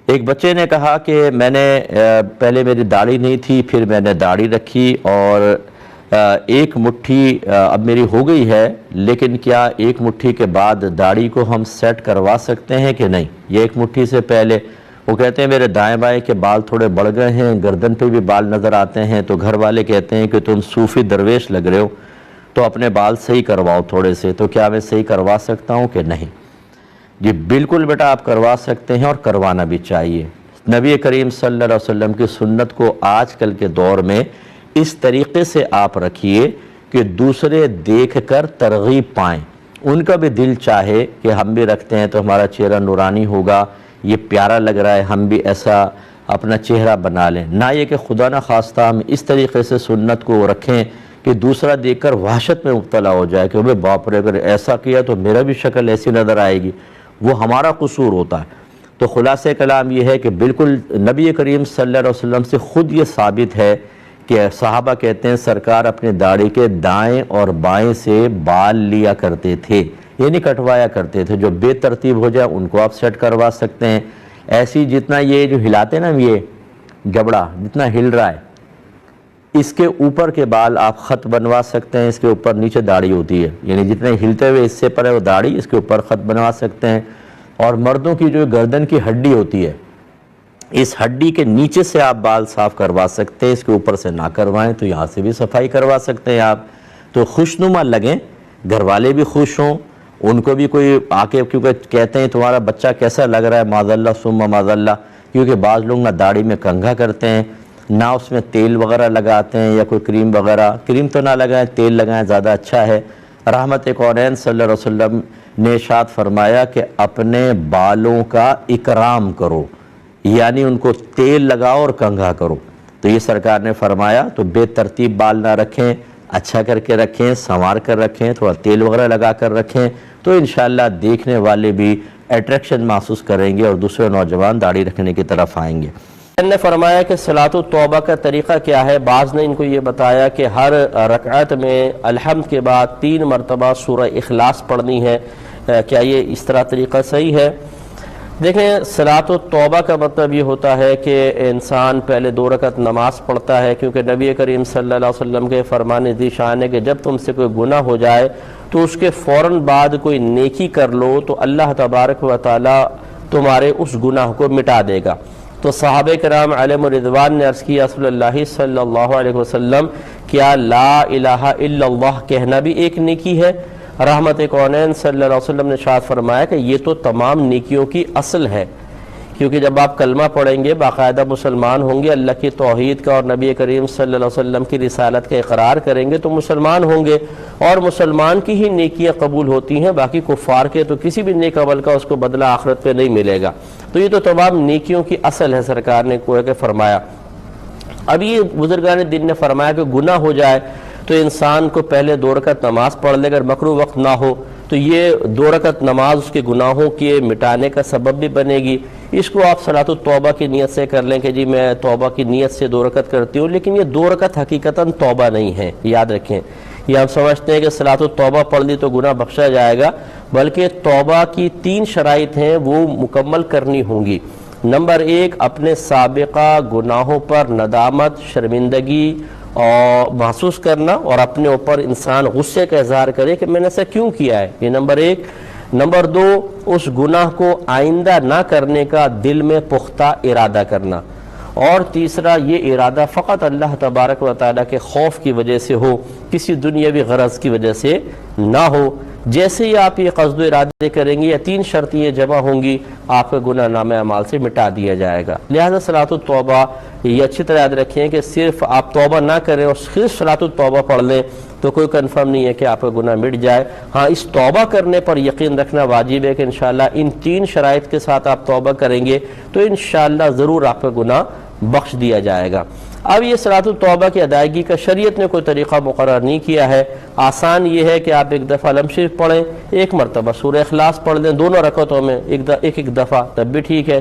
ایک بچے نے کہا کہ میں نے پہلے میری داڑھی نہیں تھی، پھر میں نے داڑھی رکھی اور ایک مٹھی اب میری ہو گئی ہے، لیکن کیا ایک مٹھی کے بعد داڑھی کو ہم سیٹ کروا سکتے ہیں کہ نہیں؟ یہ ایک مٹھی سے پہلے وہ کہتے ہیں میرے دائیں بائیں کے بال تھوڑے بڑھ گئے ہیں، گردن پہ بھی بال نظر آتے ہیں، تو گھر والے کہتے ہیں کہ تم صوفی درویش لگ رہے ہو تو اپنے بال صحیح کرواؤ تھوڑے سے، تو کیا میں صحیح کروا سکتا ہوں کہ نہیں؟ جی بالکل بیٹا آپ کروا سکتے ہیں اور کروانا بھی چاہیے۔ نبی کریم صلی اللہ علیہ وسلم کی سنت کو آج کل کے دور میں اس طریقے سے آپ رکھیے کہ دوسرے دیکھ کر ترغیب پائیں، ان کا بھی دل چاہے کہ ہم بھی رکھتے ہیں تو ہمارا چہرہ نورانی ہوگا، یہ پیارا لگ رہا ہے، ہم بھی ایسا اپنا چہرہ بنا لیں۔ نہ یہ کہ خدا نہ خواستہ ہم اس طریقے سے سنت کو رکھیں کہ دوسرا دیکھ کر وحشت میں مبتلا ہو جائے کہ باپ رے اگر ایسا کیا تو میرا بھی شکل ایسی نظر آئے گی، وہ ہمارا قصور ہوتا ہے۔ تو خلاصہ کلام یہ ہے کہ بالکل نبی کریم صلی اللہ علیہ وسلم سے خود یہ ثابت ہے کہ صحابہ کہتے ہیں سرکار اپنے داڑھی کے دائیں اور بائیں سے بال لیا کرتے تھے، یہ نہیں کٹوایا کرتے تھے۔ جو بے ترتیب ہو جائے ان کو آپ سیٹ کروا سکتے ہیں۔ ایسی جتنا یہ جو ہلاتے ہیں نا، یہ گبڑا جتنا ہل رہا ہے، اس کے اوپر کے بال آپ خط بنوا سکتے ہیں، اس کے اوپر نیچے داڑھی ہوتی ہے، یعنی جتنے ہلتے ہوئے حصے پر ہے وہ داڑھی، اس کے اوپر خط بنوا سکتے ہیں۔ اور مردوں کی جو گردن کی ہڈی ہوتی ہے، اس ہڈی کے نیچے سے آپ بال صاف کروا سکتے ہیں، اس کے اوپر سے نہ کروائیں تو یہاں سے بھی صفائی کروا سکتے ہیں آپ۔ تو خوشنما لگیں، گھر والے بھی خوش ہوں، ان کو بھی کوئی آ کے کیونکہ کہتے ہیں تمہارا بچہ کیسا لگ رہا ہے، معاذ اللہ ثم معاذ اللہ، کیونکہ بعض لوگ نہ داڑھی میں کنگھا کرتے ہیں، نہ اس میں تیل وغیرہ لگاتے ہیں یا کوئی کریم وغیرہ، کریم تو نہ لگائیں، تیل لگائیں زیادہ اچھا ہے۔ رحمت کونین صلی اللہ علیہ وسلم نے ارشاد فرمایا کہ اپنے بالوں کا اکرام کرو، یعنی ان کو تیل لگاؤ اور کنگھا کرو۔ تو یہ سرکار نے فرمایا، تو بے ترتیب بال نہ رکھیں، اچھا کر کے رکھیں، سنوار کر رکھیں، تھوڑا تیل وغیرہ لگا کر رکھیں، تو انشاءاللہ دیکھنے والے بھی اٹریکشن محسوس کریں گے اور دوسرے نوجوان داڑھی رکھنے کی طرف آئیں گے۔ نے فرمایا کہ صلاۃ التوبہ کا طریقہ کیا ہے؟ بعض نے ان کو یہ بتایا کہ ہر رکعت میں الحمد کے بعد 3 مرتبہ سورہ اخلاص پڑھنی ہے۔ کیا یہ اس طرح طریقہ صحیح ہے؟ دیکھیں، صلاۃ التوبہ کا مطلب یہ ہوتا ہے کہ انسان پہلے 2 رکعت نماز پڑھتا ہے، کیونکہ نبی کریم صلی اللہ علیہ وسلم کے فرمان ذی شان ہے کہ جب تم سے کوئی گناہ ہو جائے تو اس کے فوراً بعد کوئی نیکی کر لو تو اللہ تبارک و تعالی تمہارے اس گناہ کو مٹا دے گا۔ تو صحابہ کرام علیہم رضوان نے عرض کیا رسول اللہ صلی اللہ علیہ وسلم، کیا لا الہ الا اللہ کہنا بھی ایک نیکی ہے؟ رحمت کونین صلی اللہ علیہ وسلم نے ارشاد فرمایا کہ یہ تو تمام نیکیوں کی اصل ہے، کیونکہ جب آپ کلمہ پڑھیں گے، باقاعدہ مسلمان ہوں گے، اللہ کی توحید کا اور نبی کریم صلی اللہ علیہ وسلم کی رسالت کا اقرار کریں گے تو مسلمان ہوں گے، اور مسلمان کی ہی نیکیاں قبول ہوتی ہیں، باقی کفار کے تو کسی بھی نیک عمل کا اس کو بدلہ آخرت پہ نہیں ملے گا۔ تو یہ تو تمام نیکیوں کی اصل ہے، سرکار نے کوئی کہ فرمایا۔ اب یہ بزرگان دین نے فرمایا کہ گناہ ہو جائے تو انسان کو پہلے 2 رکعت نماز پڑھ لے، اگر مکروہ وقت نہ ہو تو یہ 2 رکعت نماز اس کے گناہوں کے مٹانے کا سبب بھی بنے گی۔ اس کو آپ صلاۃ التوبہ کی نیت سے کر لیں کہ جی میں توبہ کی نیت سے 2 رکعت کرتی ہوں، لیکن یہ 2 رکعت حقیقتاً توبہ نہیں ہے، یاد رکھیں۔ یہ ہم سمجھتے ہیں کہ صلاۃ التوبہ پڑھ لی تو گناہ بخشا جائے گا، بلکہ توبہ کی 3 شرائط ہیں، وہ مکمل کرنی ہوں گی۔ نمبر 1، اپنے سابقہ گناہوں پر ندامت، شرمندگی اور محسوس کرنا، اور اپنے اوپر انسان غصے کا اظہار کرے کہ میں نے ایسا کیوں کیا ہے، یہ نمبر 1۔ نمبر 2، اس گناہ کو آئندہ نہ کرنے کا دل میں پختہ ارادہ کرنا، اور تیسرا یہ ارادہ فقط اللہ تبارک و تعالیٰ کے خوف کی وجہ سے ہو، کسی دنیاوی غرض کی وجہ سے نہ ہو۔ جیسے ہی آپ یہ قصد و ارادے کریں گے، یا 3 شرطیں یہ جمع ہوں گی، آپ کا گناہ نامہ اعمال سے مٹا دیا جائے گا۔ لہذا صلاۃ التوبہ یہ اچھی طرح یاد رکھیں کہ صرف آپ توبہ نہ کریں اور صرف صلاۃ التوبہ پڑھ لیں تو کوئی کنفرم نہیں ہے کہ آپ کا گناہ مٹ جائے۔ ہاں، اس توبہ کرنے پر یقین رکھنا واجب ہے کہ انشاءاللہ ان 3 شرائط کے ساتھ آپ توبہ کریں گے تو انشاءاللہ ضرور آپ کا گناہ بخش دیا جائے گا۔ اب یہ صلاۃ التوبہ کی ادائیگی کا شریعت نے کوئی طریقہ مقرر نہیں کیا ہے۔ آسان یہ ہے کہ آپ 1 دفعہ لم شریف پڑھیں، 1 مرتبہ سورہ اخلاص پڑھ لیں، دونوں رکعتوں میں ایک دفعہ، تب بھی ٹھیک ہے۔